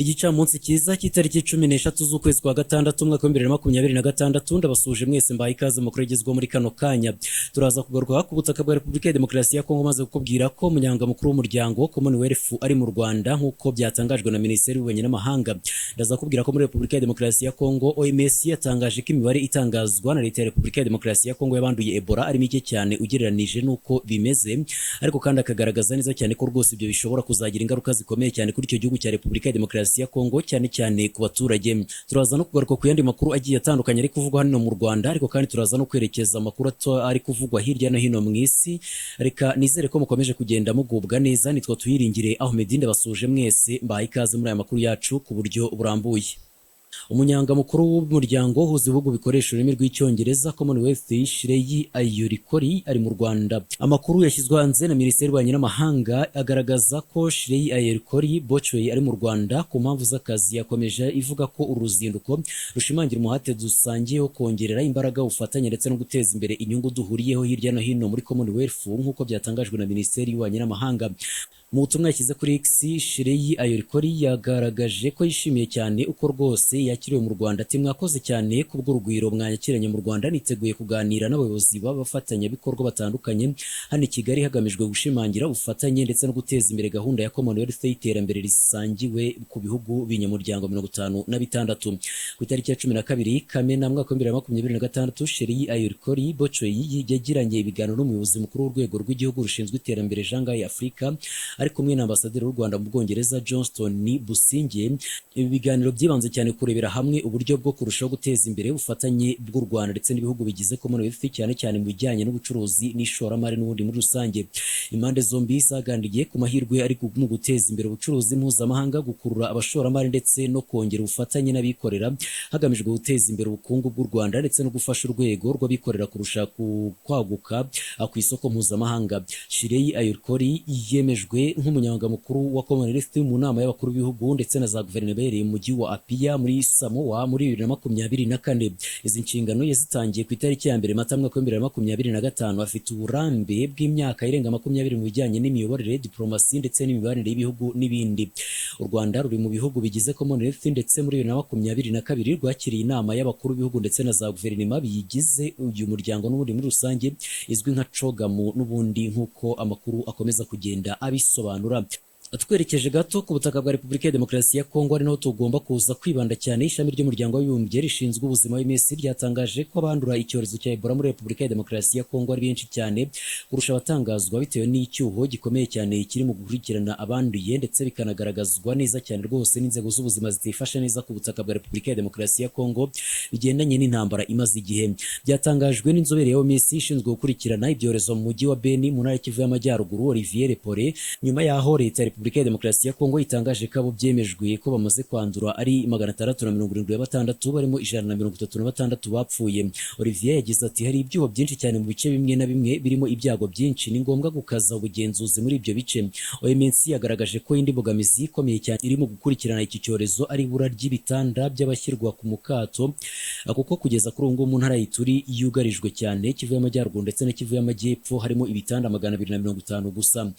gicamunsi cyiza cy'itariki 13 z'ukwezi kwa gatandatu umwaka wa 2026 ndabasuje mwese mbaye ikaze mu kurigezwa muri kano kanya. Turaza kugaruka ku butaka bwa Repubulika ya Demokarasi ya Congo maze kukubwira ko umunyamabanga w'umuryango Commonwealth ari mu Rwanda nk'uko byatangajwe na Minisiteri y'Ububanyi n'Amahanga. Ndaza kubwira ko muri Repubulika ya Demokarasi ya Congo OMS yatangaje ko imibare itangazwa na Leta ya Repubulika ya Demokarasi ya Congo yabanduye Ebola ari mike cyane ugereranije nuko bimeze, ariko kandi akagaragaza neza cyane ko rwose ibyo bishobora kuzagira ingaruka zikomeye cyane kuri icyo gihugu cya Repubulika ya Demokarasi ya Congo, cyane cyane ku baturage. Turaza no kugaruka ku yandi makuru agiye atandukanye ari kuvugwa hano mu Rwanda, ariko kandi turaza no kwerekeza amakuru ari kuvugwa hirya no hino mu isi. Reka nizere ko mukomeje kugenda mugubwa neza. Nitwa Tuyiringire Ahmed, ndabasuje mwese mbaye ikaze muri aya makuru yacu ku buryo burambuye. Umunyamabanga mukuru w'umuryango uhuza ibihugu bikoresha ururimi rw'icyongereza Commonwealth Shirei Ayorikori ari mu Rwanda. Amakuru yashyizwe hanze na Minisiteri y'Ububanyi n'Amahanga agaragaza ko Shirei Ayorikori Bochwe ari mu Rwanda ku mpamvu z'akazi. Yakomeje ivuga ko uruzinduko rushimangira umuhate dusangiye wo kongerera imbaraga ubufatanye ndetse no guteza imbere inyungu duhuriyeho hirya no hino muri Commonwealth nk'uko byatangajwe na Minisiteri y'Ububanyi n'Amahanga. Mu butumwa yashyize kuri X, Shirei Ayorikori yagaragaje ko yishimiye cyane uko rwose yakiriwe mu Rwanda. Ati mwakoze cyane kubw'urugwiro mwakiranye mu Rwanda, niteguye kuganira n'abayobozi b'abafatanyabikorwa batandukanye hano i Kigali hagamijwe gushimangira ubufatanye ndetse no guteza imbere gahunda ya Commonwealth y'iterambere risangiwe ku bihugu binyamuryango 56. Ku itariki ya 12 Kamena mwaka wa 2026 Shirei Ayorikori Bochwe yagiranye ibiganiro n'umuyobozi mukuru w'urwego rw'igihugu rushinzwe iterambere Shanghai Afrika ari kumwe na ambasaderi w'u Rwanda mu Bwongereza Johnston Businge. Ibi biganiro byibanze cyane kurebera hamwe uburyo bwo kurushaho guteza imbere ubufatanye bw'u Rwanda ndetse n'ibihugu bigize Commonwealth, cyane cyane mu bijyanye n'ubucuruzi n'ishoramari n'ubundi muri rusange. Impande zombi zaganiriye ku mahirwe ari mu guteza imbere ubucuruzi mpuzamahanga, gukurura abashoramari ndetse no kongera ubufatanye n'abikorera hagamijwe guteza imbere ubukungu bw'u Rwanda ndetse no gufasha urwego rw'abikorera kurusha kwaguka ku isoko mpuzamahanga. Shirei Ayorikori yemejwe nk'umunyamabanga mukuru wa Commonwealth mu nama y'abakuru b'ibihugu ndetse na za guverineri mu mujyi wa Apia muri Samoa muri 2024. Izi nshingano yazitangiye ku itariki ya 1 Mata mwaka wa 2025. Afite uburambe bw'imyaka irenga 20 mu bijyanye n'imiyoborere, diplomasi ndetse n'imibanire y'ibihugu n'ibindi. U Rwanda ruri mu bihugu bigize Commonwealth ndetse muri 2022 rwakiriye inama y'abakuru b'ibihugu ndetse na za guverinoma biyigize uyu muryango n'ubundi muri rusange izwi nka cogamu n'ubundi nk'uko amakuru akomeza kugenda abisobanura. Twerekeje gato ku butaka bwa Repubulika ya Demokarasi ya Congo, ari naho tugomba kuza kwibanda cyane. Ishami ry'umuryango w'abibumbye rishinzwe ubuzima OMS ryatangaje ko abandura icyorezo cya Ebola muri Repubulika ya Demokarasi ya Congo ari benshi cyane kurusha abatangazwa, bitewe n'icyuho gikomeye cyane kiri mu gukurikirana abanduye, ndetse bikanagaragazwa neza cyane rwose n'inzego z'ubuzima zitifashe neza ku butaka bwa Repubulika ya Demokarasi ya Congo bigendanye n'intambara imaze igihe. Byatangajwe n'inzobere ya OMS ishinzwe gukurikirana ibyorezo mu mujyi wa Beni mu ntara y'Kivu y'Amajyaruguru, Olivier Lepore, nyuma yaho Leta ya Repubulika ya Demokarasi ya Congo itangaje ko abo byemejwe ko bamaze kwandura ari 676, barimo 136 bapfuye. Olivier yagize ati hari ibyuho byinshi cyane mu bice bimwe na bimwe birimo ibyago byinshi, ni ngombwa gukaza ubugenzuzi muri ibyo bice. OMS yagaragaje ko indi mbogamizi ikomeye cyane irimo gukurikirana iki cyorezo ari ibura ry'ibitanda by'abashyirwa ku mukato, kuko kugeza kuri ubu ngubu mu ntara y'Ituri yugarijwe cyane, Kivu y'Amajyaruguru ndetse na Kivu y'Amajyepfo harimo ibitanda 250 gusa.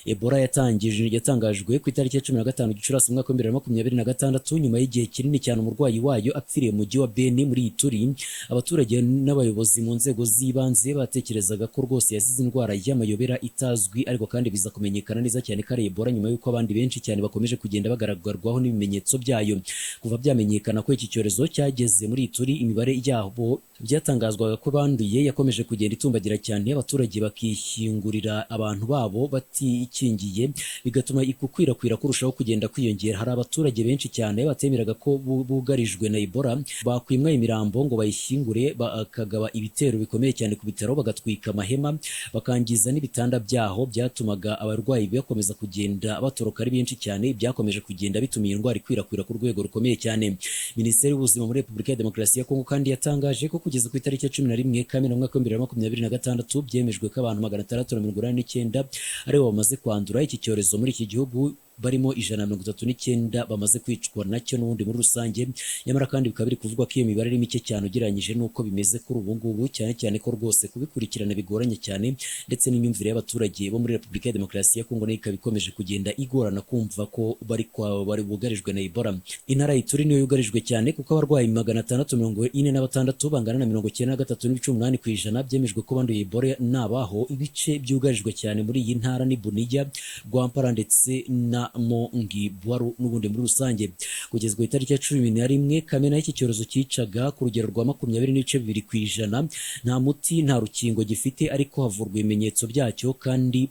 Ebola yatangajwe ku itariki ya 15 Gicurasi mwaka wa 2026 nyuma y'igihe kinini cyane umurwayi wayo apfiriye mu mujyi wa Beni muri Ituri. Abaturage n'abayobozi mu nzego z'ibanze batekerezaga ko rwose yazize indwara y'amayobera itazwi, ariko kandi biza kumenyekana neza cyane ko ari Ebola nyuma y'uko abandi benshi cyane bakomeje kugenda bagaragarwaho n'ibimenyetso byayo. Kuva byamenyekana ko iki cyorezo cyageze muri Ituri, imibare yabo byatangazwaga ko banduye yakomeje kugenda itumbagira cyane, abaturage bakishyingurira abantu babo batikingiye, bigatuma gukwirakwira kurushaho kugenda kwiyongera. Hari abaturage benshi cyane batemeraga ko bugarijwe na Ebola, bakwimwa imirambo ngo bayishyingure, bakagaba ibitero bikomeye cyane ku bitaro, bagatwika amahema, bakangiza n'ibitanda byaho. Byatumaga abarwayi bakomeza kugenda batoroka ari benshi cyane, byakomeje kugenda bituma iyi ndwara ikwirakwira ku rwego rukomeye cyane. Minisiteri y'Ubuzima muri Repubulika ya Demokarasi ya Congo kandi yatangaje ko kugeza ku itariki ya 11 Kamena mwaka wa 2026 byemejwe ko abantu 689 aribo bamaze kwandura iki cyorezo muri iki gihugu, barimo 139 bamaze kwicwa nacyo n'ubundi muri rusange. Nyamara kandi bikaba biri kuvugwa ko iyo mibare ari mike cyane ugereranyije n'uko bimeze kuri ubu ngubu, cyane cyane ko rwose kubikurikirana bigoranye cyane, ndetse n'imyumvire y'abaturage bo muri Repubulika ya Demokarasi ya Kongo nayo ikaba ikomeje kugenda igorana kumva ko bari bugarijwe na Ebola. Intara y'Ituri niyo yugarijwe cyane kuko abarwayi 646 bangana na 93.8% byemejwe ko banduye Ebola nabaho. Ibice byugarijwe cyane muri iyi ntara ni Buniya, Rwampara ndetse na Mongibwaru n'ubundi muri rusange. Kugezwa itariki ya 11 Kamena y'iki cyorezo cyicaga ku rugero rwa 20.2%. Nta muti nta rukingo gifite, ariko havurwa ibimenyetso byacyo, kandi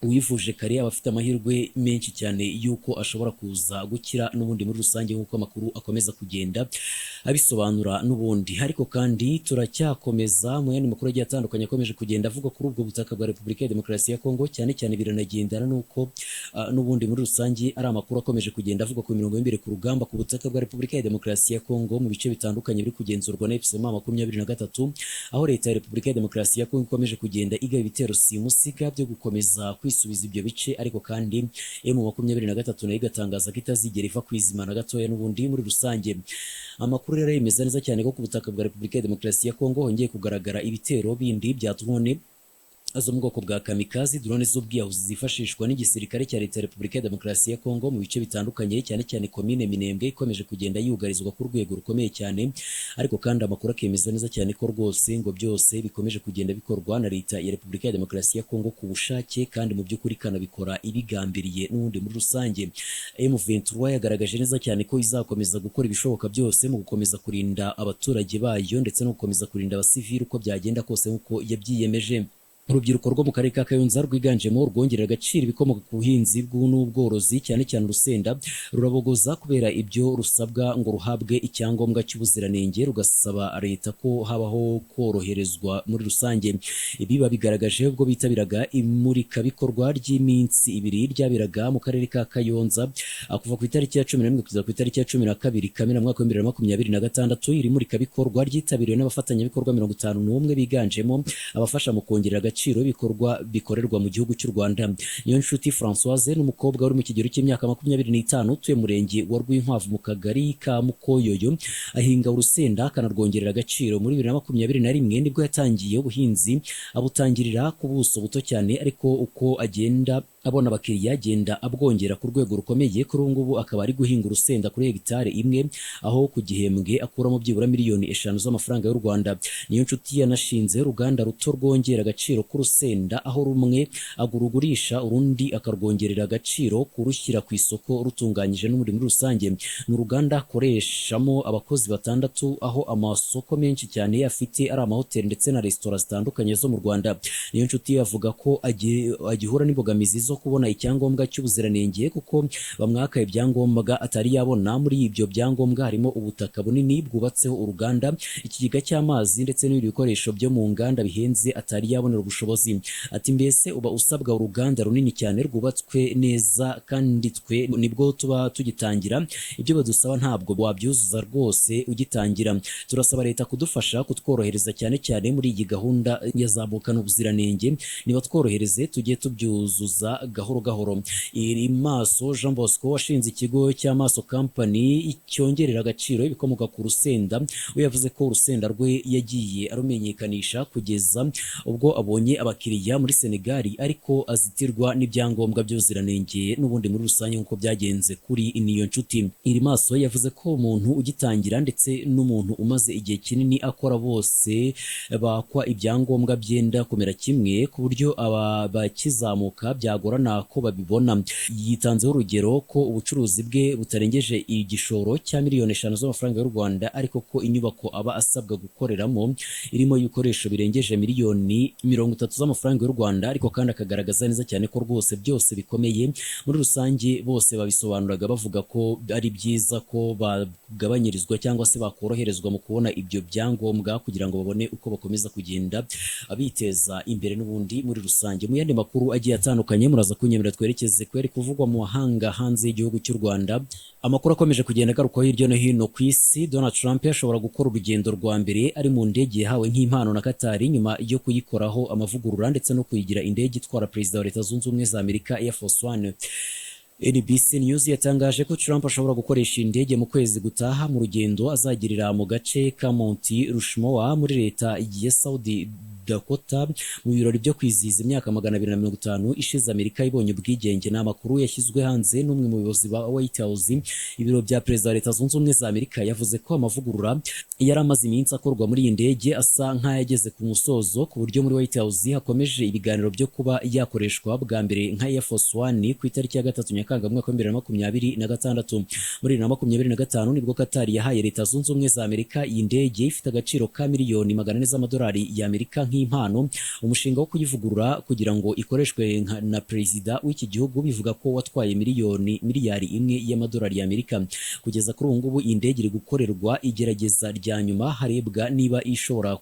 uwivuje kare aba afite amahirwe menshi cyane yuko ashobora kuza gukira n'ubundi muri rusange, nk'uko amakuru akomeza kugenda abisobanura n'ubundi. Ariko kandi turacyakomeza mu yandi makuru agiye atandukanye akomeje kugenda avuga kuri ubwo butaka bwa Repubulika ya Demokarasi ya Kongo, cyane cyane biranagendana nuko n'ubundi muri rusange ari amakuru akomeje kugenda avuga ku mirongo y'imbere ku rugamba ku butaka bwa Repubulika ya Demokarasi ya Kongo mu bice bitandukanye biri kugenzurwa na FCM 23, aho leta ya Repubulika ya Demokarasi ya Kongo ikomeje kugenda igaba ibitero simusiga byo gukomeza kwisubiza ibyo bice. Ariko kandi M23 nayo igatangaza ko itazigera iva kwizima na gatoya n'ubundi muri rusange. Amakuru rero yemeza neza cyane ko ku butaka bwa Repubulika ya Demokarasi ya Kongo hongeye kugaragara ibitero bindi bya drone zo mu bwoko bwa kamikazi, drone z'ubwiyahuzi zifashishwa n'igisirikare cya leta ya Repubulika ya Demokarasi ya Kongo mu bice bitandukanye, cyane cyane komine Minembwe ikomeje kugenda yugarizwa ku rwego rukomeye cyane. Ariko kandi amakuru akemeza neza cyane ko rwose ngo byose bikomeje kugenda bikorwa na leta ya Repubulika ya Demokarasi ya Kongo ku bushake, kandi mu by'ukuri kanabikora ibigambiriye n'ubundi muri rusange. M23 yagaragaje neza cyane ko izakomeza gukora ibishoboka byose mu gukomeza kurinda abaturage bayo ndetse no gukomeza kurinda abasivili uko byagenda kose nk'uko yabyiyemeje. Urubyiruko rwo mu karere ka Kayonza rwiganjemo urwongerera agaciro ibikomoka ku buhinzi n'ubworozi, cyane cyane urusenda, rurabogoza kubera ibyo rusabwa ngo ruhabwe icyangombwa cy'ubuziranenge, rugasaba leta ko habaho koroherezwa muri rusange. Ibi babigaragaje ubwo bitabiraga imurikabikorwa ry'iminsi ibiri ryabiraga mu karere ka Kayonza kuva ku itariki ya 11 kugeza ku itariki ya 12 Kamena mwaka wa 2026. Iri murikabikorwa ryitabiriwe n'abafatanyabikorwa 51 biganjemo abafasha mu kongerera agaciro ibikorwa bikorerwa mu gihugu cy'u Rwanda. Niyonshuti Françoise n'umukobwa uri mu kigero cy'imyaka 25 utuye murenge wa Rwinkwavu mu kagari ka Mukoyoyo, ahinga urusenda akanarwongerera agaciro. Muri 2021 nibwo yatangiye ubuhinzi, abutangirira ku buso buto cyane, ariko uko agenda abona abakiriya agenda abwongera ku rwego rukomeye. Kuri ubu ngubu akaba ari guhinga urusenda kuri hegitari imwe, aho ku gihembwe akuramo byibura miliyoni 5 z'amafaranga y'u Rwanda. Niyonshuti yanashinze uruganda ruto rwongera agaciro k'urusenda, aho rumwe agurugurisha urundi akarwongerera agaciro kurushyira ku isoko rutunganyije n'umuri muri rusange. Ni uruganda akoreshamo abakozi 6, aho amasoko menshi cyane afite ari amahoteli ndetse na resitora zitandukanye zo mu Rwanda. Niyonshuti avuga ko agihura n'imbogamizi zo kubona icyangombwa cy'ubuziranenge, kuko bamwaka ibyangombwa atari yabona. Muri ibyo byangombwa harimo ubutaka bunini bwubatseho uruganda, ikigega cy'amazi ndetse n'ibindi bikoresho byo mu nganda bihenze atari yabonera ubushobozi. Ati mbese uba usabwa uruganda runini cyane rwubatswe neza, kandi twe nibwo tuba tugitangira. Ibyo badusaba ntabwo wabyuzuza rwose ugitangira. Turasaba leta kudufasha kutworohereza cyane cyane muri iyi gahunda ya zabukana ubuziranenge, niba tworohereze tujye tubyuzuza gahoro gahoro. Iri Maso Jean Bosco washinze ikigo cya Maso Company cyongerera agaciro ibikomoka ku rusenda, we yavuze ko urusenda rwe yagiye arumenyekanisha kugeza ubwo abonye abakiriya muri Senegal, ariko azitirwa n'ibyangombwa by'ubuziranenge n'ubundi muri rusange nk'uko byagenze kuri Niyonshuti. Iri Maso yavuze ko umuntu ugitangira ndetse n'umuntu umaze igihe kinini akora bose bakwa ibyangombwa byenda kumera kimwe, ku buryo bakizamuka byagorana ko babibona. Yitanzeho urugero ko ubucuruzi bwe butarengeje igishoro cya miliyoni 5 z'amafaranga y'u Rwanda, ariko ko inyubako aba asabwa gukoreramo irimo ibikoresho birengeje miliyoni 30 z'amafaranga y'u Rwanda, ariko kandi akagaragaza neza cyane ko rwose byose bikomeye. Muri rusange bose babisobanuraga bavuga ko ari byiza ko bagabanyirizwa cyangwa se bakoroherezwa mu kubona ibyo byangombwa, kugira ngo babone uko bakomeza kugenda biteza imbere n'ubundi muri rusange. Mu yandi makuru agiye atandukanye muraza kunyemera twerekeze kweri kuvugwa mu mahanga hanze y'igihugu cy'u Rwanda. Amakuru akomeje kugenda agarukaho hirya no hino ku isi. Donald Trump yashobora gukora urugendo rwa mbere ari mu ndege yahawe nk'impano na Qatar, nyuma yo kuyikoraho amavugurura ndetse no kuyigira indege itwara perezida wa Leta Zunze Ubumwe za Amerika Air Force One. NBC News yatangaje ko Trump ashobora gukoresha indege mu kwezi gutaha mu rugendo azagirira mu gace ka Mount Rushmore muri leta ya Saudi Dakota mu birori byo kwizihiza imyaka 250 ishize Amerika ibonye ubwigenge. N'amakuru yashyizwe hanze n'umwe mu bayobozi ba White House. Ibiro bya Perezida wa Leta Zunze Ubumwe za Amerika yavuze ko amavugurura yari amaze iminsi akorwa muri iyi ndege asa nk'ayageze ku musozo, ku buryo muri White House hakomeje ibiganiro byo kuba yakoreshwa bwa mbere nka Air Force One ku itariki ya 3 Nyakanga mwaka wa 2026. Muri 2025 nibwo Qatar yahaye Leta Zunze Ubumwe za Amerika iyi ndege ifite agaciro ka miliyoni 400 z'amadolari y'Amerika nk'impano. Umushinga wo kuyivugurura kugira ngo ikoreshwe na perezida w'iki gihugu bivuga ko watwaye miliyari 1 y'amadolari y'Amerika. Kugeza kuri ubu ngubu iyi ndege iri gukorerwa igerageza rya nyuma harebwa niba ishobora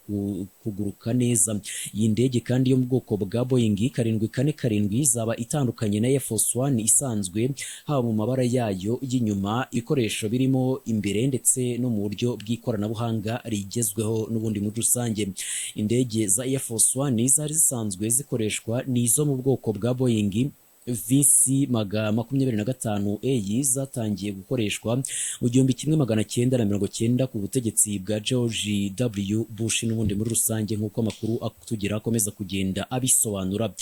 kuguruka neza. Iyi ndege kandi yo mu bwoko bwa Boeing 747 zaba itandukanye na Air Force One isanzwe, haba mu mabara yayo y'inyuma, ibikoresho birimo imbere ndetse no mu buryo bw'ikoranabuhanga rigezweho n'ubundi muri rusange. Indege za Air Force One zari zisanzwe zikoreshwa n'izo mu bwoko bwa Boeing VC-25A zatangiye gukoreshwa mu 1990 ku butegetsi bwa George W. Bush n'ubundi muri rusange, nk'uko amakuru atugera akomeza kugenda abisobanura.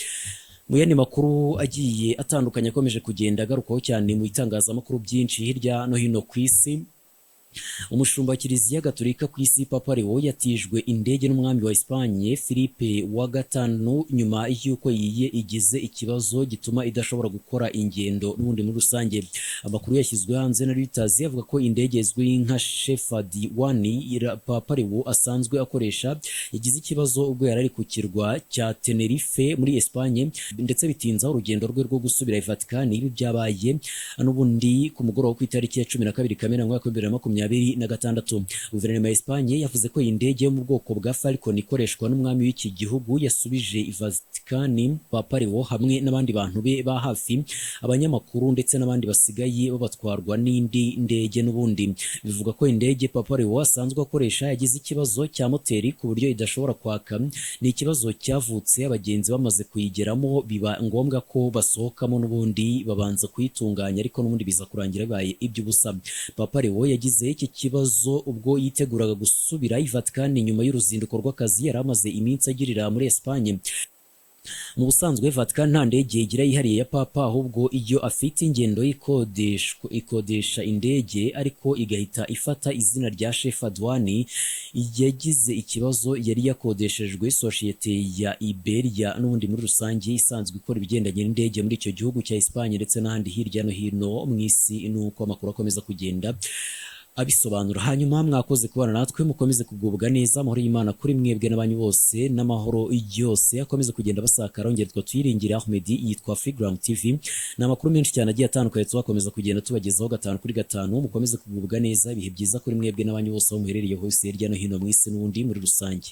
Mu yandi makuru agiye atandukanye akomeje kugenda agarukaho cyane mu itangazamakuru byinshi hirya no hino ku isi, umushumba wa Kiliziya Gatolika ku isi Papa Leo yatijwe indege n'umwami wa Espagne Filipe wa gatanu nyuma y'uko igize ikibazo gituma idashobora gukora ingendo n'ubundi muri rusange. Amakuru yashyizwe hanze na Reuters avuga ko indege izwi nka Shepherd 1 Papa Leo asanzwe akoresha yagize ikibazo ubwo yari ari ku kirwa cya Tenerife muri Espagne, ndetse bitinza urugendo rwe rwo gusubira i Vatican. Ibi byabaye n'ubundi ku mugoroba ku itariki ya 12 Kamena mwaka wa 2026. Guverinoma ya Espagne yavuze ko iyi ndege yo mu bwoko bwa Falcon ikoreshwa n'umwami w'iki gihugu yasubije i Vatican Papa Leo hamwe n'abandi bantu be ba hafi, abanyamakuru ndetse n'abandi basigaye babatwarwa n'indi ndege. N'ubundi bivuga ko indege Papa Leo asanzwe akoresha yagize ikibazo cya moteri ku buryo idashobora kwaka. Ni ikibazo cyavutse abagenzi bamaze kuyigeramo biba ngombwa ko basohokamo, n'ubundi babanza kuyitunganya, ariko n'ubundi biza kurangira bibaye iby'ubusa. Papa Leo yagize iki kibazo ubwo yiteguraga gusubira i Vatican nyuma y'uruzinduko rw'akazi yari amaze iminsi agirira muri Espagne. Mu busanzwe Vatican nta ndege igira yihariye ya Papa, ahubwo iyo afite ingendo ikodesha indege ariko igahita ifata izina rya Shepherd 1. Yagize ikibazo yari yakodeshejwe sosiyete ya Iberia n'ubundi muri rusange isanzwe ikora ibigendanye n'indege muri icyo gihugu cya Espagne ndetse n'ahandi hirya no hino mu isi, nuko amakuru akomeza kugenda abisobanura. Hanyuma mwakoze kubana natwe, mukomeze kugubwa neza, amahoro y'Imana kuri mwebwe n'abanyu bose, n'amahoro yose akomeze kugenda basakara. Ongera twiringira Ahmed yitwa Freegram TV. Ni amakuru menshi cyane agiye atandukanye tuzakomeza kugenda tubagezaho 5 kuri 5. Mukomeze kugubwa neza, ibihe byiza kuri mwebwe n'abanyu bose aho muherereye hose hirya no hino mu isi n'ubundi muri rusange.